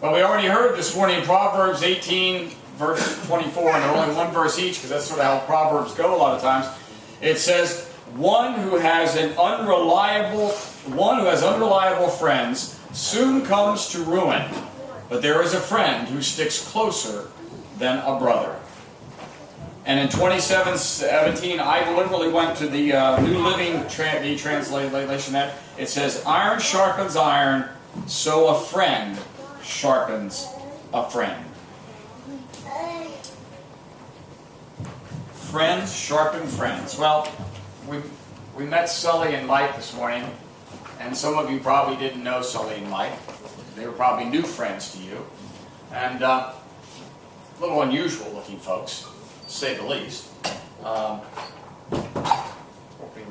Well, we already heard this morning Proverbs 18, verse 24, and only one verse each, because that's sort of how Proverbs go a lot of times. It says, one who has unreliable friends soon comes to ruin, but there is a friend who sticks closer than a brother. And in 27:17, I literally went to the New Living Translation. That it says, "Iron sharpens iron, so a friend sharpens a friend." Friends sharpen friends. Well, we met Sully and Mike this morning, and some of you probably didn't know Sully and Mike. They were probably new friends to you, and a little unusual looking folks, to say the least. Hoping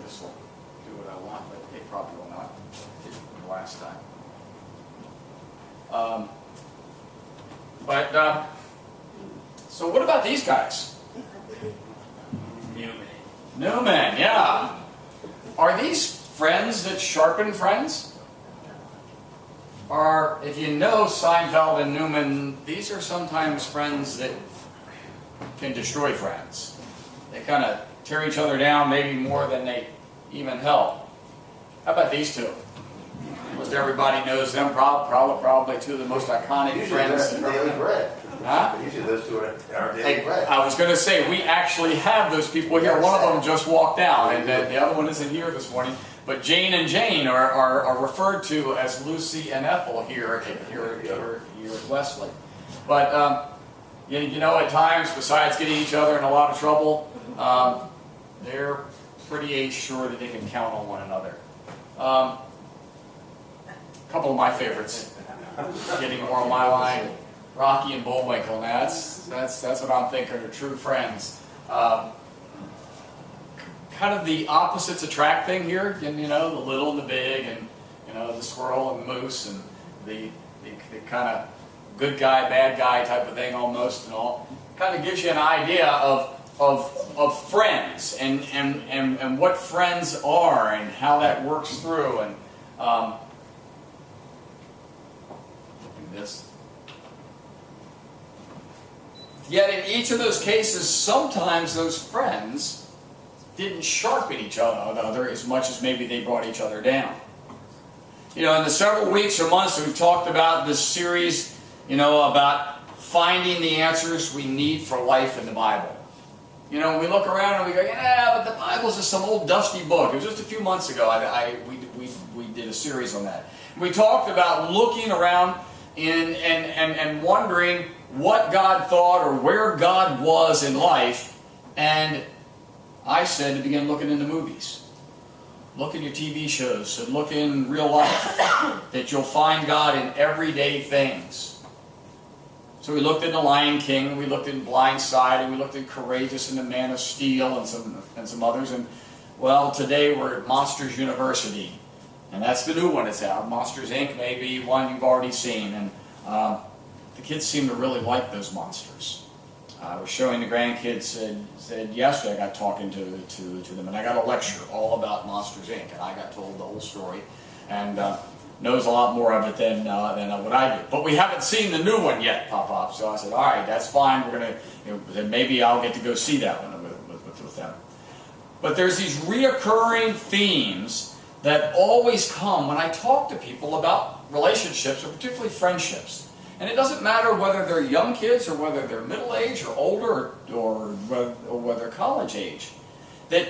this will do what I want, but it probably will not. It did the last time. So what about these guys? Newman, yeah. Are these friends that sharpen friends? Or, if you know Seinfeld and Newman, these are sometimes friends that can destroy friends. They kind of tear each other down, maybe more than they even help. How about these two? Most everybody knows them, probably two of the most iconic friends. Daily bread. Huh? Usually those two are daily bread. I was going to say, we actually have those people here. One of them just walked out, and the other one isn't here this morning. But Jane and Jane are referred to as Lucy and Ethel here at Wesley. But you know, at times, besides getting each other in a lot of trouble, they're pretty sure that they can count on one another. A couple of my favorites, getting more on my line. Rocky and Bullwinkle. Now that's what I'm thinking are true friends. Kind of the opposites attract thing here. You know, the little and the big, and you know, the squirrel and the moose, and the kind of good guy, bad guy type of thing almost, and all. Kind of gives you an idea of friends and what friends are and how that works through. And this. Yet in each of those cases, sometimes those friends didn't sharpen each other as much as maybe they brought each other down. You know, in the several weeks or months that we've talked about this series, you know, about finding the answers we need for life in the Bible. You know, we look around and we go, yeah, but the Bible's just some old dusty book. It was just a few months ago we did a series on that. We talked about looking around and wondering what God thought or where God was in life, and I said to begin looking into movies. Look in your TV shows and look in real life, that you'll find God in everyday things. So we looked in The Lion King, we looked in Blind Side, and we looked in Courageous and The Man of Steel and some others. And well, today we're at Monsters University, and that's the new one that's out. Monsters Inc. may be one you've already seen, and the kids seem to really like those monsters. I was showing the grandkids, said yesterday, I got talking to them, and I got a lecture all about Monsters Inc. And I got told the whole story, and knows a lot more of it than what I do. But we haven't seen the new one yet, Pop. So I said, all right, that's fine. We're gonna, then maybe I'll get to go see that one with them. But there's these reoccurring themes that always come when I talk to people about relationships, or particularly friendships. And it doesn't matter whether they're young kids or whether they're middle age or older or whether college age. That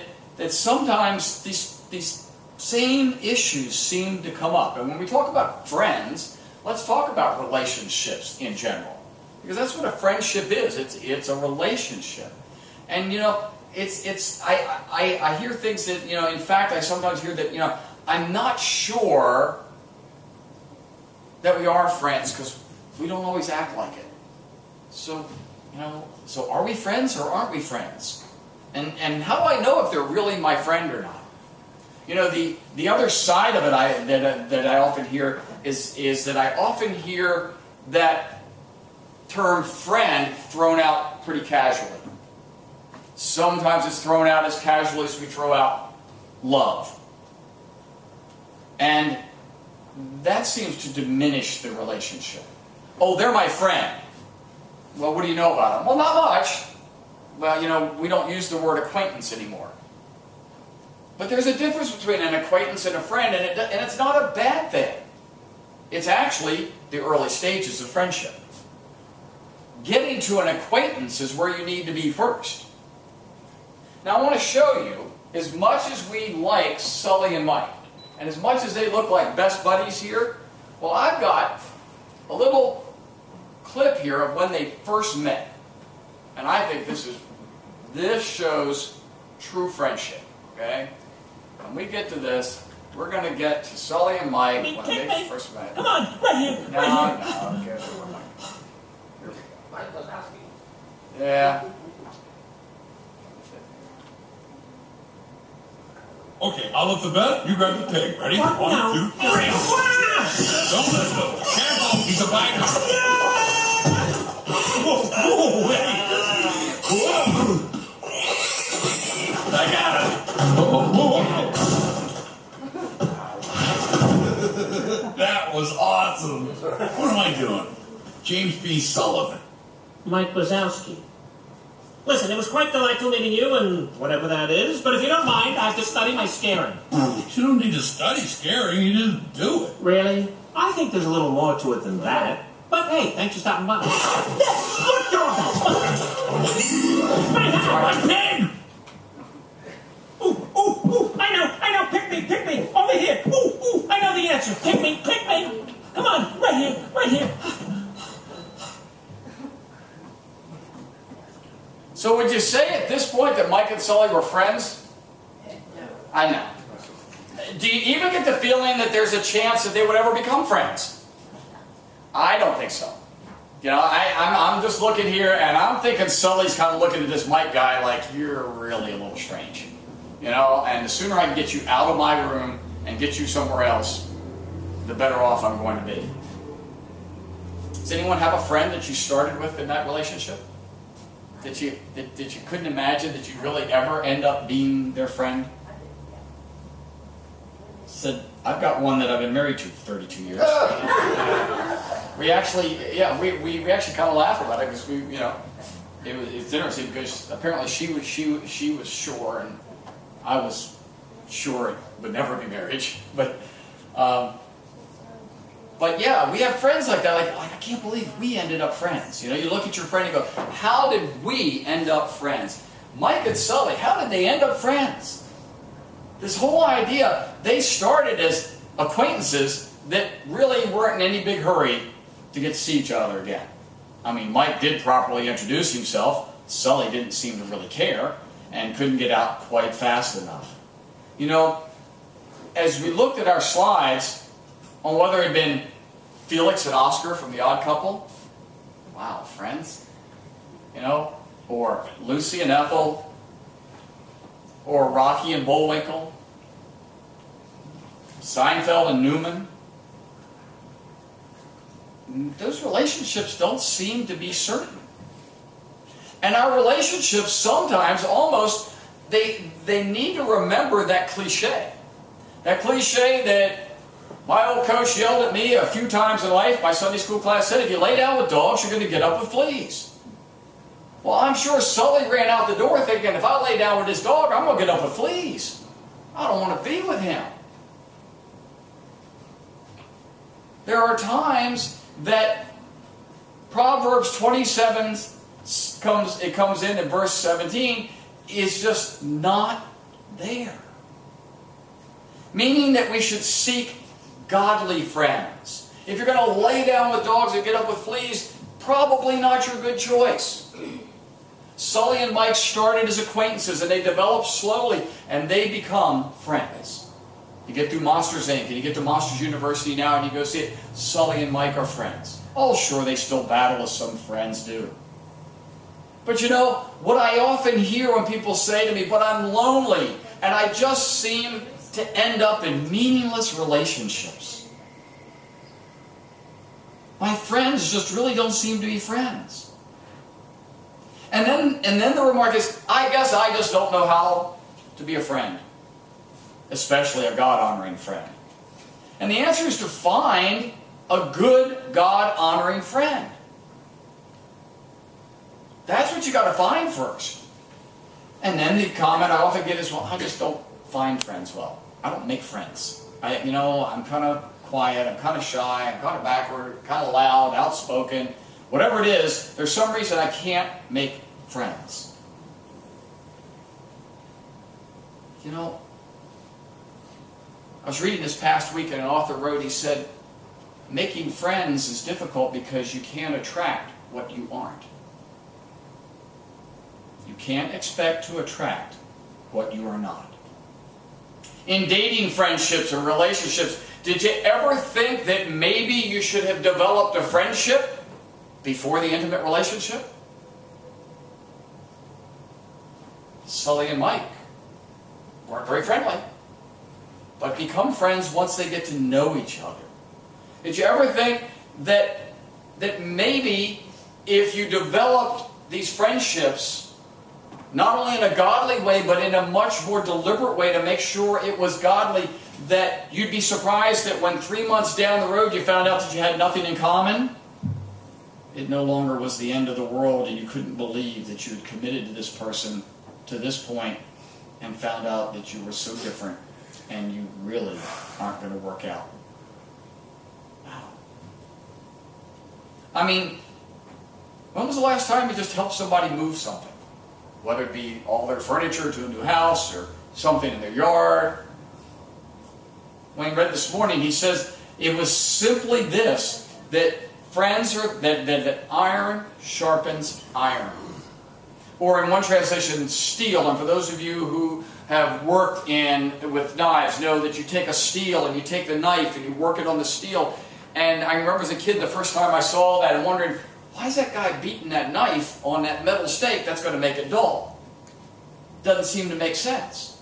sometimes these same issues seem to come up. And when we talk about friends, let's talk about relationships in general. Because that's what a friendship is. It's a relationship. And you know, I hear things that, you know, in fact I sometimes hear that, you know, I'm not sure that we are friends because we don't always act like it. So, you know, so are we friends or aren't we friends? And how do I know if they're really my friend or not? You know, the other side of it that I often hear is that I often hear that term friend thrown out pretty casually. Sometimes it's thrown out as casually as we throw out love. And that seems to diminish the relationship. Oh, they're my friend. Well, what do you know about them? Well, not much. Well, you know, we don't use the word acquaintance anymore. But there's a difference between an acquaintance and a friend, and it's not a bad thing. It's actually the early stages of friendship. Getting to an acquaintance is where you need to be first. Now, I want to show you, as much as we like Sully and Mike, and as much as they look like best buddies here, well, I've got a little clip here of when they first met. And I think this shows true friendship, okay? When we get to this, we're going to get to Sully and Mike when they first met. Come on, right here. No, no, okay. Here we go. Mike Wazowski. Yeah. Okay, I'll lift the bed, you grab the pig. Ready? No. 1, 2, 3. Don't let go. Careful, he's a biker. Whoa, whoa, wait. Whoa. I got it. That was awesome. What am I doing? James B. Sullivan. Mike Wazowski. Listen, it was quite delightful meeting you and whatever that is, but if you don't mind, I have to study my scaring. You don't need to study scaring, you just do it. Really? I think there's a little more to it than that. But hey, thanks for stopping by. Let go of that! My pig! Ooh, ooh, ooh, I know, pick me, over here. Ooh, ooh, I know the answer. Pick me. Come on, right here. So would you say at this point that Mike and Sully were friends? I know. Do you even get the feeling that there's a chance that they would ever become friends? I don't think so. You know, I'm just looking here and I'm thinking Sully's kind of looking at this Mike guy like, you're really a little strange. You know, and the sooner I can get you out of my room and get you somewhere else, the better off I'm going to be. Does anyone have a friend that you started with in that relationship? That you couldn't imagine that you'd really ever end up being their friend? Said, I've got one that I've been married to for 32 years. We actually kind of laugh about it because it's interesting because apparently she was sure and I was sure it would never be marriage, but yeah, we have friends like that. Like I can't believe we ended up friends. You know, you look at your friend and go, how did we end up friends? Mike and Sully, how did they end up friends? This whole idea, they started as acquaintances that really weren't in any big hurry to get to see each other again. I mean, Mike did properly introduce himself. Sully didn't seem to really care and couldn't get out quite fast enough. You know, as we looked at our slides on whether it had been Felix and Oscar from The Odd Couple, wow, friends, you know, or Lucy and Ethel, or Rocky and Bullwinkle, Seinfeld and Newman. Those relationships don't seem to be certain. And our relationships sometimes almost, they need to remember that cliche. That cliche that my old coach yelled at me a few times in life. My Sunday school class said, if you lay down with dogs, you're going to get up with fleas. Well, I'm sure Sully ran out the door thinking, if I lay down with this dog, I'm going to get up with fleas. I don't want to be with him. There are times that Proverbs 27 comes in verse 17, is just not there. Meaning that we should seek godly friends. If you're going to lay down with dogs and get up with fleas, probably not your good choice. Sully and Mike started as acquaintances and they develop slowly and they become friends. You get through Monsters Inc. and you get to Monsters University now and you go see it. Sully and Mike are friends. Oh, sure, they still battle as some friends do. But you know, what I often hear when people say to me, but I'm lonely and I just seem to end up in meaningless relationships. My friends just really don't seem to be friends. And then the remark is, I guess I just don't know how to be a friend. Especially a God-honoring friend. And the answer is to find a good good, God-honoring friend. That's what you got to find first. And then the comment I often get is, well, I just don't find friends well. I don't make friends. I'm kind of quiet, I'm kind of shy, I'm kind of backward, kind of loud, outspoken. Whatever it is, there's some reason I can't make friends. You know, I was reading this past week and an author wrote, he said, making friends is difficult because you can't attract what you aren't. You can't expect to attract what you are not. In dating friendships or relationships, did you ever think that maybe you should have developed a friendship before the intimate relationship? Sully and Mike weren't very friendly, but become friends once they get to know each other. Did you ever think that maybe if you developed these friendships not only in a godly way, but in a much more deliberate way to make sure it was godly, that you'd be surprised that when 3 months down the road you found out that you had nothing in common, it no longer was the end of the world and you couldn't believe that you had committed to this person to this point and found out that you were so different and you really aren't going to work out. Wow. I mean, when was the last time you just helped somebody move something? Whether it be all their furniture to a new house or something in their yard. Wayne read this morning, he says it was simply this, that friends are, that iron sharpens iron. Or in one translation, steel. And for those of you who have worked with knives, know that you take a steel and you take the knife and you work it on the steel. And I remember as a kid the first time I saw that and wondering, why is that guy beating that knife on that metal stake? That's going to make it dull. Doesn't seem to make sense.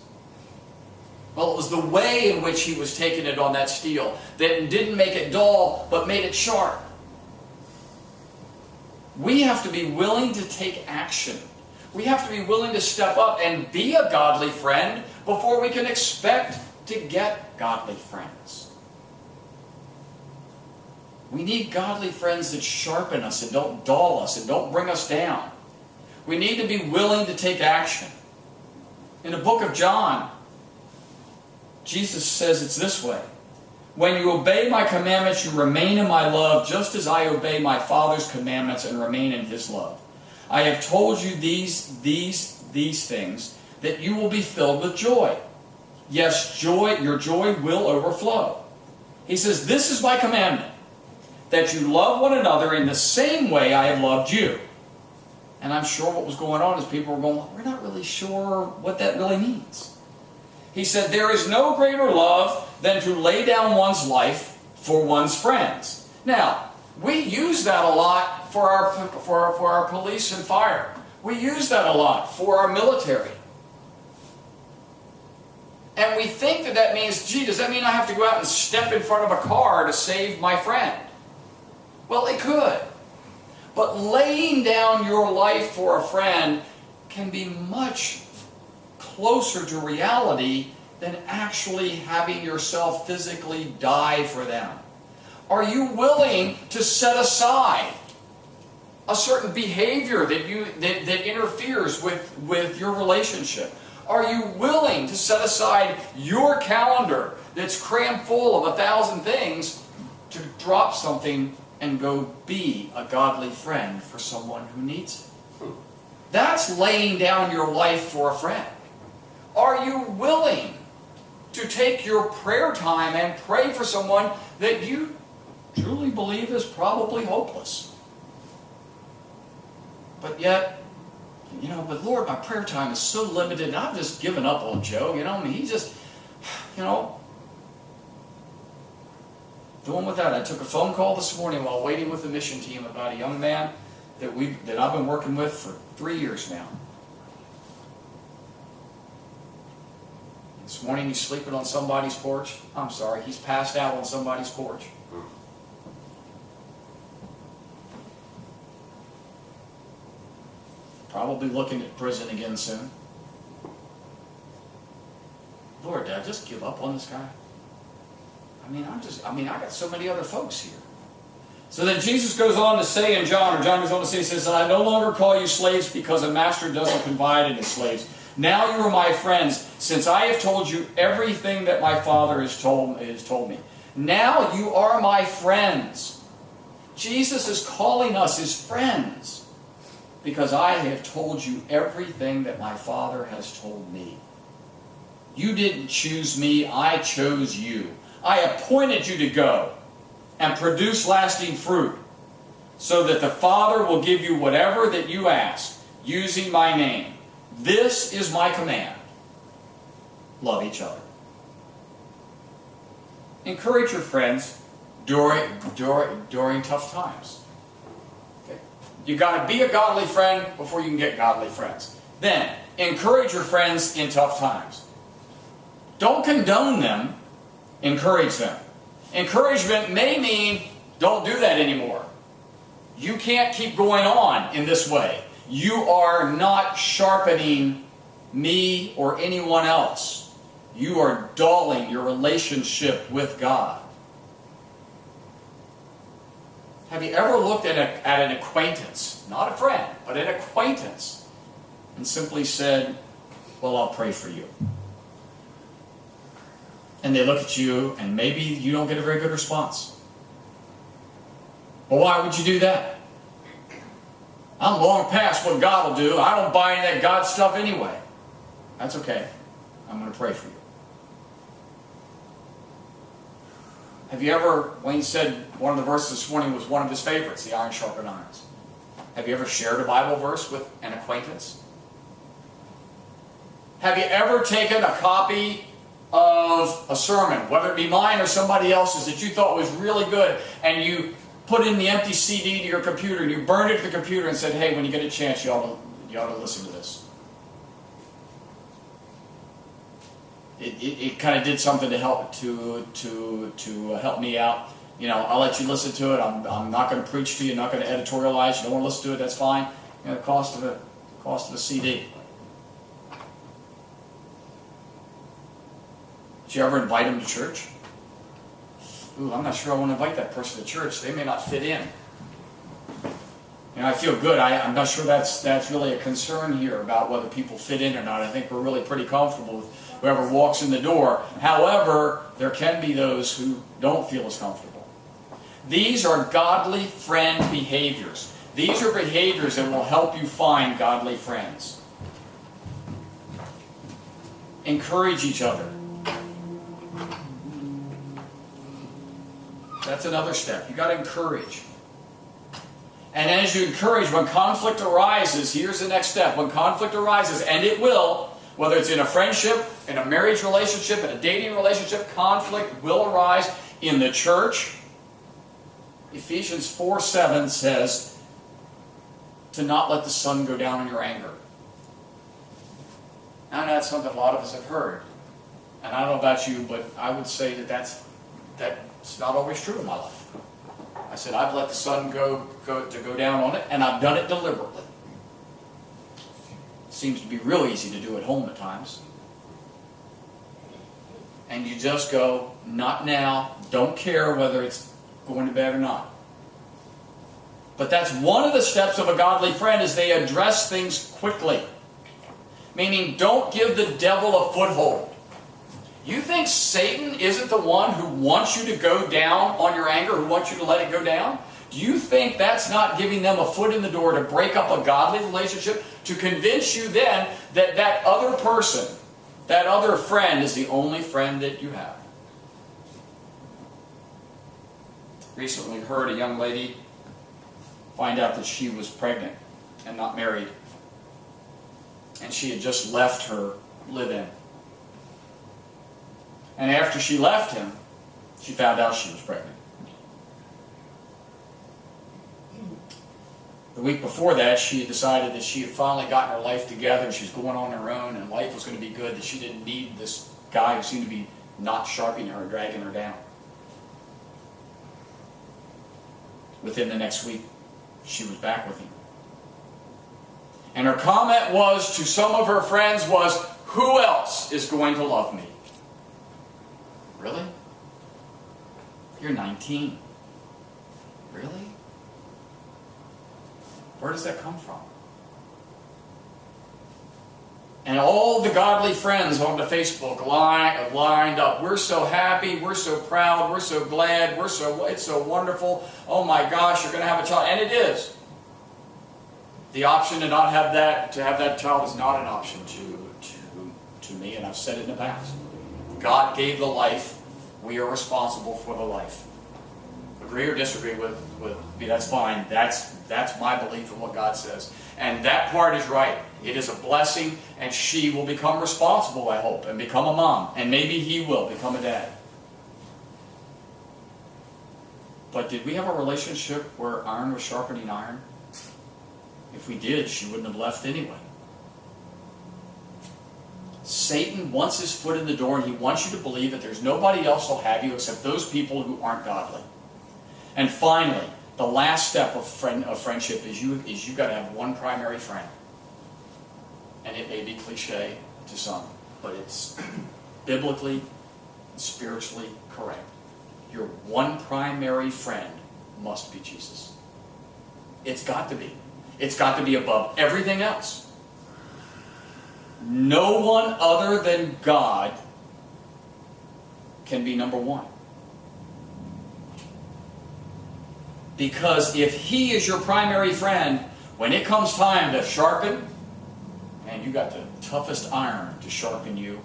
Well, it was the way in which he was taking it on that steel that didn't make it dull, but made it sharp. We have to be willing to take action. We have to be willing to step up and be a godly friend before we can expect to get godly friends. We need godly friends that sharpen us and don't dull us and don't bring us down. We need to be willing to take action. In the book of John, Jesus says it's this way. When you obey my commandments, you remain in my love, just as I obey my Father's commandments and remain in his love. I have told you these things, that you will be filled with joy. Yes, your joy will overflow. He says, this is my commandment, that you love one another in the same way I have loved you. And I'm sure what was going on is people were going, well, we're not really sure what that really means. He said, there is no greater love than to lay down one's life for one's friends. Now, we use that a lot for our police and fire. We use that a lot for our military. And we think that that means, gee, does that mean I have to go out and step in front of a car to save my friend? Well, it could. But laying down your life for a friend can be much closer to reality than actually having yourself physically die for them. Are you willing to set aside a certain behavior that interferes with your relationship? Are you willing to set aside your calendar that's crammed full of 1,000 things to drop something and go be a godly friend for someone who needs it? That's laying down your life for a friend. Are you willing to take your prayer time and pray for someone that you truly believe is probably hopeless? But yet, but Lord, my prayer time is so limited, and I've just given up on Joe. He just, Doing with that, I took a phone call this morning while waiting with the mission team about a young man that I've been working with for 3 years now. This morning he's sleeping on somebody's porch. I'm sorry, he's passed out on somebody's porch. Probably looking at prison again soon. Lord, did I just give up on this guy? I got so many other folks here. So then Jesus goes on to say in John, or John goes on to say, he says, I no longer call you slaves because a master doesn't confide in his slaves. Now you are my friends, since I have told you everything that my Father has told me. Now you are my friends. Jesus is calling us his friends because I have told you everything that my Father has told me. You didn't choose me, I chose you. I appointed you to go and produce lasting fruit, so that the Father will give you whatever that you ask, using my name. This is my command. Love each other. Encourage your friends during tough times. Okay? You've got to be a godly friend before you can get godly friends. Then, encourage your friends in tough times. Don't condone them, encourage them. Encouragement may mean, don't do that anymore. You can't keep going on in this way. You are not sharpening me or anyone else. You are dulling your relationship with God. Have you ever looked at an acquaintance, not a friend, but an acquaintance, and simply said, well, I'll pray for you? And they look at you, and maybe you don't get a very good response. Well, why would you do that? I'm long past what God will do. I don't buy any of that God stuff anyway. That's okay. I'm going to pray for you. Have you ever, Wayne said one of the verses this morning was one of his favorites, the iron sharpened irons. Have you ever shared a Bible verse with an acquaintance? Have you ever taken a copy of a sermon, whether it be mine or somebody else's, that you thought was really good, and you put in the empty CD to your computer, and you burned it to the computer and said, hey, when you get a chance, you ought to listen to this. It kind of did something to help help me out. You know, I'll let you listen to it. I'm not going to preach to you. Not going to editorialize. You don't want to listen to it, that's fine. You know, the cost of a CD. Did you ever invite them to church? Ooh, I'm not sure I want to invite that person to church. They may not fit in. You know, I feel good. I'm not sure that's really a concern here about whether people fit in or not. I think we're really pretty comfortable with whoever walks in the door. However, there can be those who don't feel as comfortable. These are godly friend behaviors. These are behaviors that will help you find godly friends. Encourage each other. That's another step. You've got to encourage. And as you encourage, when conflict arises, here's the next step. When conflict arises, and it will, whether it's in a friendship, in a marriage relationship, in a dating relationship, conflict will arise in the church. Ephesians 4:7 says to not let the sun go down in your anger. Now that's something a lot of us have heard. And I don't know about you, but I would say that's not always true in my life. I said I've let the sun go down on it, and I've done it deliberately. It seems to be real easy to do at home at times. And you just go, not now, don't care whether it's going to bed or not. But that's one of the steps of a godly friend, is they address things quickly. Meaning, don't give the devil a foothold. You think Satan isn't the one who wants you to go down on your anger, who wants you to let it go down? Do you think that's not giving them a foot in the door to break up a godly relationship, to convince you then that that other person, that other friend, is the only friend that you have? Recently heard a young lady find out that she was pregnant and not married. And she had just left her live-in. And after she left him, she found out she was pregnant. The week before that, she had decided that she had finally gotten her life together, and she was going on her own, and life was going to be good, that she didn't need this guy who seemed to be not sharpening her, dragging her down. Within the next week, she was back with him. And her comment was to some of her friends was, who else is going to love me? Really? You're 19. Really? Where does that come from? And all the godly friends on the Facebook lined up. We're so happy. We're so proud. We're so glad. It's so wonderful. Oh my gosh, you're going to have a child. And it is. The option to not have that, to have that child is not an option to me, and I've said it in the past. God gave the life. We are responsible for the life. Agree or disagree with me, that's fine. That's my belief in what God says. And that part is right. It is a blessing, and she will become responsible, I hope, and become a mom. And maybe he will become a dad. But did we have a relationship where iron was sharpening iron? If we did, she wouldn't have left anyway. Satan wants his foot in the door, and he wants you to believe that there's nobody else who'll have you except those people who aren't godly. And finally, the last step of friendship is you got to have one primary friend. And it may be cliche to some, but it's biblically, spiritually correct. Your one primary friend must be Jesus. It's got to be. It's got to be above everything else. No one other than God can be number one. Because if he is your primary friend, when it comes time to sharpen, man, you got the toughest iron to sharpen you.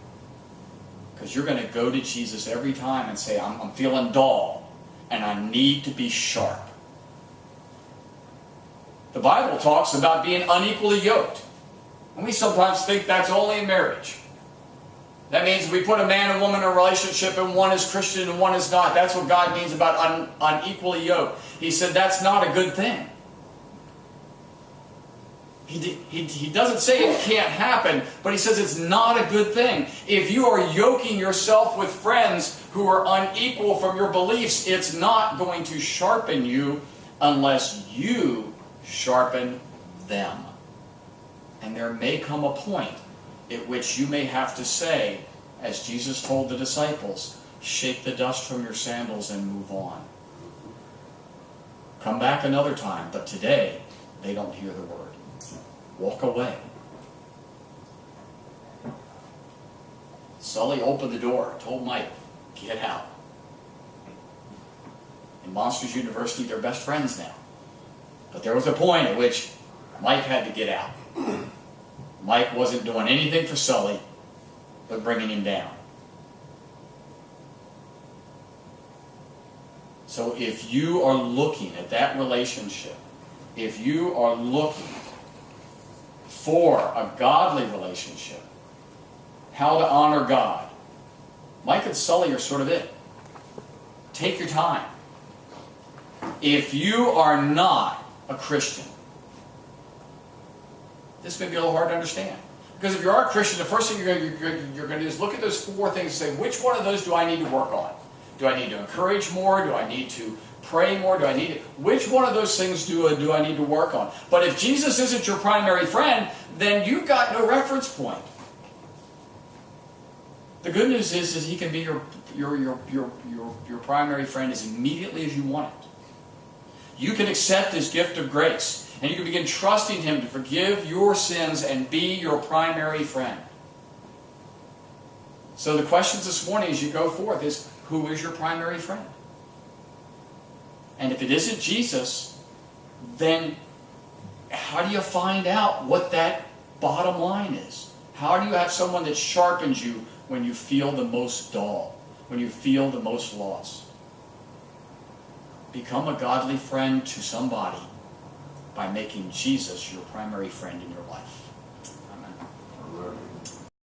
Because you're going to go to Jesus every time and say, I'm feeling dull, and I need to be sharp. The Bible talks about being unequally yoked. And we sometimes think that's only in marriage. That means we put a man and woman in a relationship and one is Christian and one is not. That's what God means about unequally yoked. He said that's not a good thing. He doesn't say it can't happen, but he says it's not a good thing. If you are yoking yourself with friends who are unequal from your beliefs, it's not going to sharpen you unless you sharpen them. And there may come a point at which you may have to say, as Jesus told the disciples, shake the dust from your sandals and move on. Come back another time, but today they don't hear the word. Walk away. Sully opened the door, told Mike, get out. In Monsters University, they're best friends now. But there was a point at which Mike had to get out. Mike wasn't doing anything for Sully but bringing him down. So if you are looking at that relationship, if you are looking for a godly relationship, how to honor God, Mike and Sully are sort of it. Take your time. If you are not a Christian, this may be a little hard to understand. Because if you are a Christian, the first thing you're going to do is look at those four things and say, which one of those do I need to work on? Do I need to encourage more? Do I need to pray more? Do I need to... Which one of those things do I need to work on? But if Jesus isn't your primary friend, then you've got no reference point. The good news is he can be your primary friend as immediately as you want it. You can accept his gift of grace. And you can begin trusting him to forgive your sins and be your primary friend. So the questions this morning as you go forth is, who is your primary friend? And if it isn't Jesus, then how do you find out what that bottom line is? How do you have someone that sharpens you when you feel the most dull, when you feel the most lost? Become a godly friend to somebody by making Jesus your primary friend in your life. Amen.